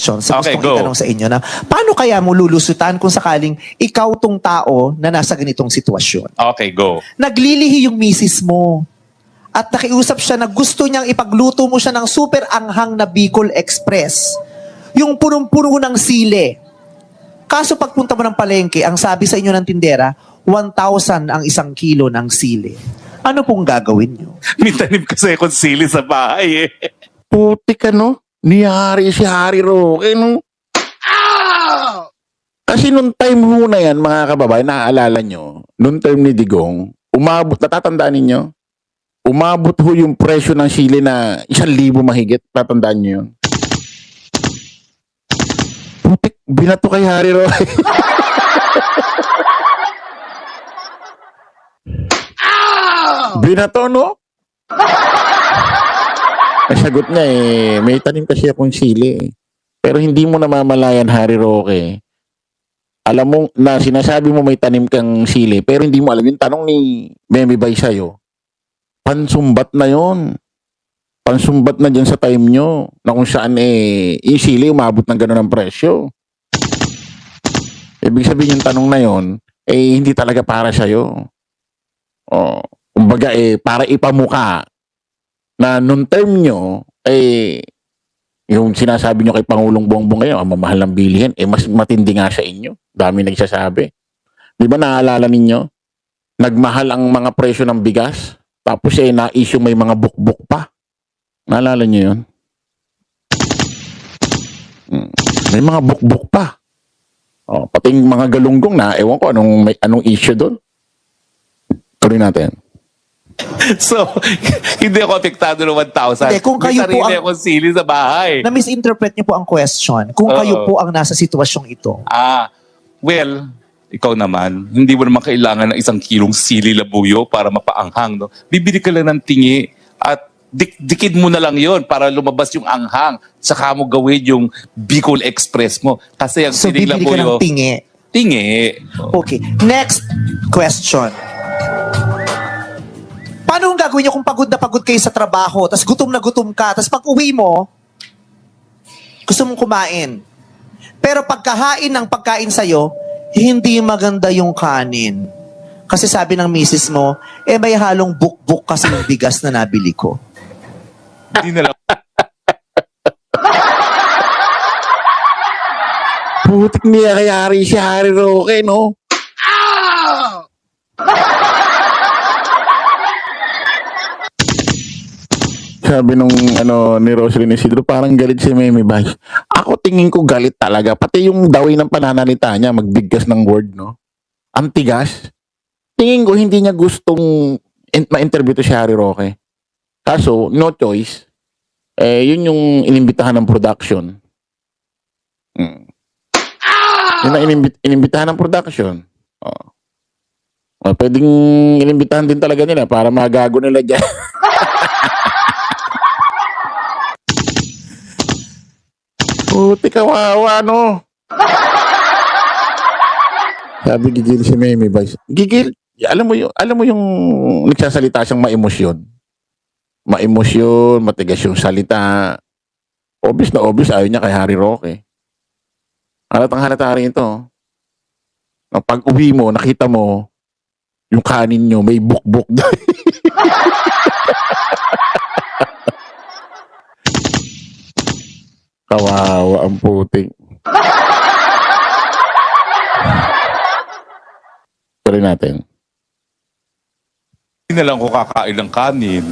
questions sa Okay, gustong go. itanong sa inyo na paano kaya mo lulusutan kung sakaling ikaw tong tao na nasa ganitong sitwasyon? Okay, go. Naglilihi yung misis mo at nakiusap siya na gusto niyang ipagluto mo siya ng super anghang na Bicol Express. Yung punong-puno ng sili. Kaso pagpunta mo ng palengke, ang sabi sa inyo ng tindera, 1,000 ang 1 kilo ng sili. Ano pong gagawin niyo? May tanim kasi akong sili sa bahay eh. Putik ano? Niyari si Harry Roque, no? Kasi nung time ho na yan, mga kababayan, naaalala nyo, nung time ni Digong, umabot, natatandaan ninyo? Umabot ho yung presyo ng sili na 1,000 mahigit. Tatandaan nyo yun? Putik, binato kay Harry Roque. Binato, no? Nasagot niya may tanim kasi akong sili eh. Pero hindi mo namamalayan, Harry Roque. Alam mo na sinasabi mo may tanim kang sili, pero hindi mo alam yung tanong ni Memi Bay sa'yo. Pansumbat na yon. Pansumbat na dyan sa time nyo na kung saan yung sili umabot ng gano'n ang presyo. Ibig sabihin yung tanong na yon, hindi talaga para sa'yo. Kumbaga para ipamuka na nung term nyo, yung sinasabi nyo kay Pangulong Bongbong ngayon, ang mamahal ng bilihin, mas matindi nga sa inyo. Dami nagsasabi. Di ba naalala ninyo? Nagmahal ang mga presyo ng bigas, tapos na-issue may mga bukbuk pa. Naalala nyo yun? May mga bukbuk pa. Pati yung mga galunggong na, ewan ko anong issue doon. Tuloy natin. So, hindi ako apektado ng 1,000. Hindi, kung kayo May sarili po ang- akong sili sa bahay. Na-misinterpret niyo po ang question. Kung kayo po ang nasa sitwasyong ito. Well, ikaw naman, hindi mo naman kailangan ng 1 kilong sili labuyo para mapaanghang, no? Bibili ka lang ng tingi at dikid mo na lang yon para lumabas yung anghang. Saka mo gawin yung Bicol Express mo. Kasi ang So, siling bibili ka ng labuyo, tingi. tingi. Okay. Next question. Paano ang gagawin niyo kung pagod na pagod kayo sa trabaho, tas gutom na gutom ka, tas pag uwi mo, gusto mong kumain. Pero pagkahain ng pagkain sa'yo, hindi maganda yung kanin. Kasi sabi ng misis mo, may halong bukbuk kasi yung bigas na nabili ko. Hindi na lang. Putik niya kay Harry si Harry Roque, no? Sabi nung ni Roslyn Isidro, parang galit si Memi Bay. Ako tingin ko galit talaga. Pati yung daway ng pananalita niya, magbigkas ng word, no? Ang tigas. Tingin ko hindi niya gustong ma-interview to si Harry Roque. Kaso, no choice. Yun yung inimbitahan ng production. Yun ang inimbitahan ng production. Pwedeng inimbitahan din talaga nila para magago nila dyan. Puti kawawa, no? Sabi gigil si Memi Bay. Gigil. Alam mo yung nagsasalita siyang maemosyon. Maemosyon, matigas yung salita. Obvious na obvious ayaw niya kay Harry Roque. Halatang halata rin ito. Pag uwi mo, nakita mo yung kanin nyo, may bukbuk doon. Kawawa ang puting. Tuloy natin. Hindi na lang ako kakain ng kanin.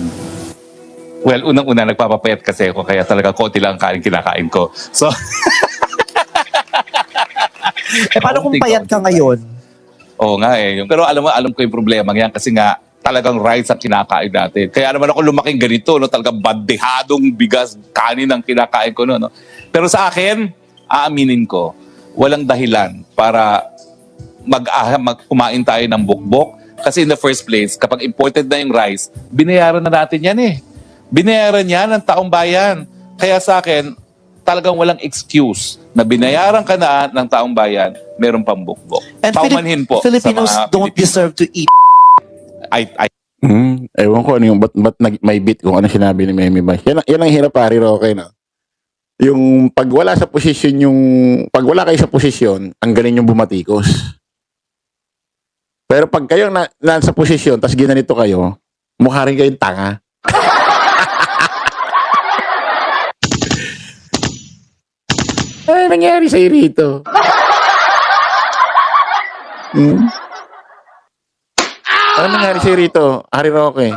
Well, unang-una nagpapapayat kasi ako kaya talaga konti lang ang kanin kinakain ko. So, Paano kung payat ka ngayon? oo nga eh. Pero alam ko yung problema yan kasi nga talagang rice ang kinakain natin. Kaya naman ako lumaking ganito, no? Talagang bandehadong bigas, kanin ang kinakain ko. No? Pero sa akin, aaminin ko, walang dahilan para kumain tayo ng bukbok. Kasi in the first place, kapag imported na yung rice, binayaran na natin yan eh. Binayaran yan ng taong bayan. Kaya sa akin, talagang walang excuse na binayaran ka na ng taong bayan, meron pang bukbok. And Paumanhin po Filipinos sa mga don't Pilipino. deserve to eat. Ewan ko ano yung ba't may bit kung ano sinabi ni Memi Bay. Yan ang hirap, Harry Roque, no? Yung pag wala sa posisyon pag wala kayo sa posisyon, ang galing yung bumatikos. Pero pag kayo nasa posisyon, tas ginanito kayo, mukha rin kayong tanga. Ay, nangyari sa'yo rito. Ano nangyari sa'yo rito, Harry Roque?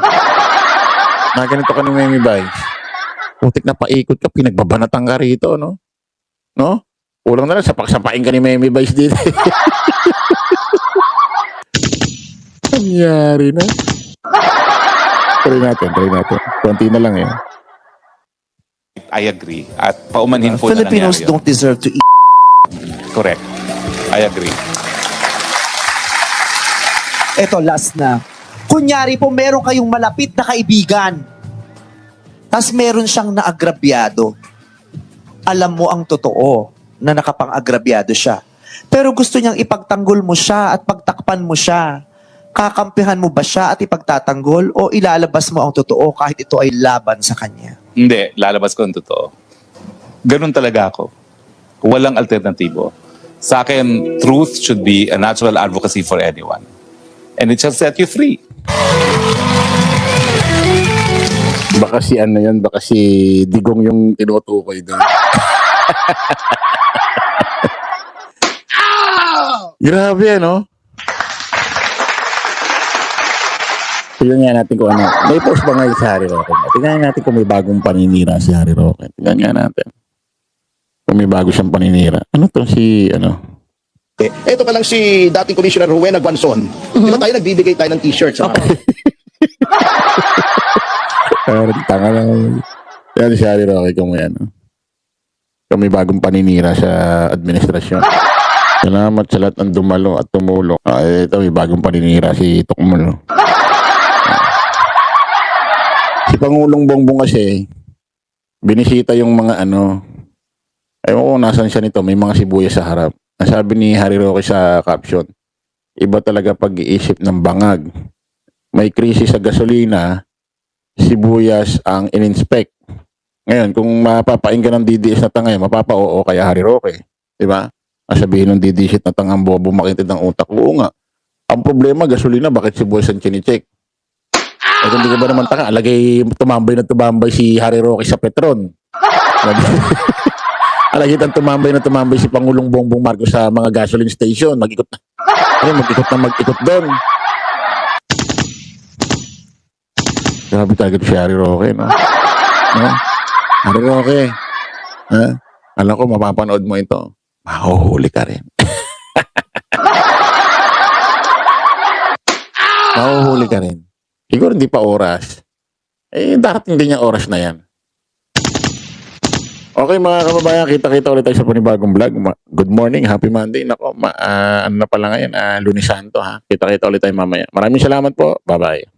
Na ganito ka ni Memi Vice. Putik na paikot ka, pinagbabanatan ka rito, no? No? Ulang na lang, sapak-sapain ka ni Memi Vice dito. Nangyari na. Try natin. Konti na lang eh. I agree. At paumanhin po na Filipinos nangyari yun. don't deserve to eat. Correct. I agree. Eto, last na. Kunyari po, meron kayong malapit na kaibigan. Tapos meron siyang naagrabyado. Alam mo ang totoo na nakapang-agrabyado siya. Pero gusto niyang ipagtanggol mo siya at pagtakpan mo siya. Kakampihan mo ba siya at ipagtatanggol o ilalabas mo ang totoo kahit ito ay laban sa kanya? Hindi, lalabas ko ang totoo. Ganun talaga ako. Walang alternatibo. Sa akin, truth should be a natural advocacy for anyone. And it shall set you free. Baka si ano yan, baka si Digong yung tinutukoy doon. Grabe ano? Tingnan nga natin kung ano. May post ba ngayon si Harry Roque? Tingnan natin kung may bagong paninira si Harry Roque. Tingnan nga natin. Kung may bago siyang paninira. Ano to si, ano? Ito pa lang si dating Commissioner Rowena Guanzon. Di ba tayo nagbibigay tayo ng t-shirt sa mga Tanga lang. Yan si Harry Roque kung may ano. Kung may bagong paninira sa administrasyon. Salamat sa lahat ng dumalo at tumulong. Ito may bagong paninira si Tukmulo. Si Pangulong Bongbong kasi, binisita yung mga ano, ewan ko nasan siya nito, may mga sibuyas sa harap. Nasabi ni Harry Roque sa caption, iba talaga pag-iisip ng bangag. May krisis sa gasolina, sibuyas ang in-inspect. Ngayon, kung mapapain ka ng DDS na tanga, mapapa-oo kaya Harry Roque. Diba? Sabihin ng DDS na tangang bobo makintid ng utak. Oo nga. Ang problema, gasolina, bakit sibuyas ang chinicheck? Eh, kung di ka ba naman tanga, alagay tumambay si Harry Roque sa Petron. Alagay tumambay si Pangulong Bongbong Marcos sa mga gasoline station. Mag-ikot doon. Grabe talaga si Harry Roque, no? No? Harry Roque, ha? Alam ko, mapapanood mo ito. Mahuhuli ka rin. Mahuhuli ka rin. Siguro hindi pa oras. Eh, darating din yung oras na yan. Okay mga kababayan, kita-kita ulit tayo sa panibagong vlog. Good morning, happy Monday. Nako, ano na pala ngayon, Lunes Santo ha. Kita-kita ulit tayo mamaya. Maraming salamat po. Bye-bye.